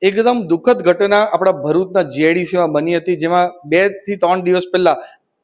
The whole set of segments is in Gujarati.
એકદમ દુઃખદ ઘટના આપણા ભરૂચના જીઆઈડીસીમાં બની હતી, જેમાં 2 થી 3 દિવસ પહેલા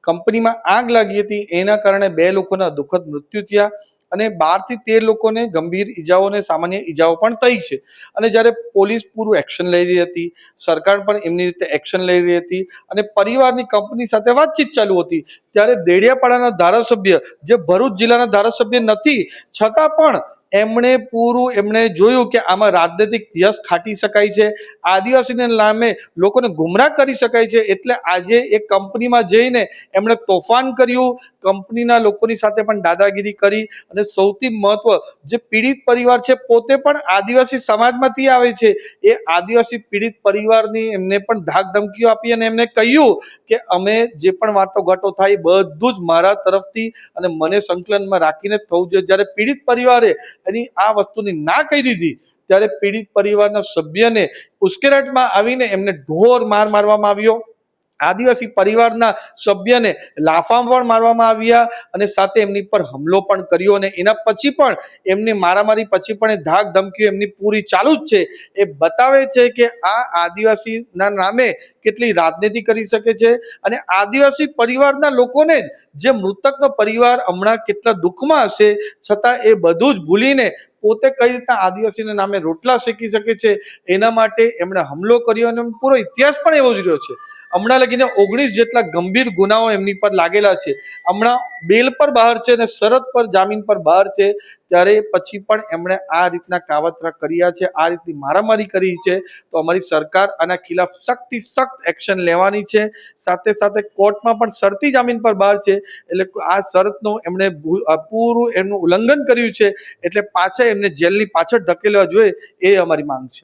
કંપનીમાં આગ લાગી હતી. એના કારણે 2 લોકોના દુઃખદ મૃત્યુ થયા અને 12 થી 13 લોકોને ગંભીર ઈજાઓ અને સામાન્ય ઈજાઓ પણ થઈ છે. અને જ્યારે પોલીસ પૂરું એક્શન લઈ રહી હતી, સરકાર પણ એમની રીતે એક્શન લઈ રહી હતી અને પરિવારની કંપની સાથે વાતચીત ચાલુ હતી, ત્યારે દેડિયાપાડાના ધારાસભ્ય, જે ભરૂચ જિલ્લાના ધારાસભ્ય નથી છતાં પણ એમણે જોયું કે આમાં રાજનૈતિક યશ ખાટી શકાય છે, આદિવાસીના નામે લોકોને ગુમરાહ કરી શકાય છે. એટલે આજે એ કંપનીમાં જઈને એમણે તોફાન કર્યું, કંપનીના લોકોની સાથે પણ દાદાગીરી કરી. અને સૌથી મહત્વ, જે પીડિત પરિવાર છે પોતે પણ આદિવાસી સમાજમાંથી આવે છે, એ આદિવાસી પીડિત પરિવારની એમને પણ ધાક ધમકીઓ આપી અને એમને કહ્યું કે અમે જે પણ વાતો ઘાટો થાય બધું જ મારા તરફથી અને મને સંકલનમાં રાખીને થવું જોઈએ. જ્યારે પીડિત પરિવારે એની આ વસ્તુની ના કહી દીધી, ત્યારે પીડિત પરિવારના સભ્યને ઉશ્કેરાટમાં આવીને એમને ઢોર માર મારવામાં આવ્યો. આદિવાસી પરિવારના સભ્યને લાફા પણ મારવામાં આવ્યા અને સાથે એમની પર હુમલો પણ કર્યો. અને એના પછી પણ એમની મારામારી પછી પણ એ ધાક ધમકીઓ એમની પૂરી ચાલુ જ છે. એ બતાવે છે કે આ આદિવાસીના નામે કેટલી રાજનીતિ કરી શકે છે. અને આદિવાસી પરિવારના લોકોને જ, જે મૃતકનો પરિવાર હમણાં કેટલા દુઃખમાં હશે, છતાં એ બધું જ ભૂલીને પોતે કઈ રીતના આદિવાસીના નામે રોટલા શેકી શકે છે, એના માટે એમણે હુમલો કર્યો. અને પૂરો ઇતિહાસ પણ એવો જ રહ્યો છે. હમણાં લગીને 19 જેટલા ગંભીર ગુનાઓ એમની પર લાગેલા છે. હમણાં બેલ પર બહાર છે અને શરત પર જામીન પર બહાર છે, ત્યારે પછી પણ એમણે આ રીતના કાવતરા કર્યા છે, આ રીતની મારામારી કરી છે. તો અમારી સરકાર આના ખિલાફ સખ્તથી સખ્ત એક્શન લેવાની છે. સાથે સાથે કોર્ટમાં પણ શરતી જામીન પર બહાર છે, એટલે આ શરતનું એમણે પૂરું એમનું ઉલ્લંઘન કર્યું છે, એટલે પાછા એમને જેલની પાછળ ધકેલવા જોઈએ, એ અમારી માંગ છે.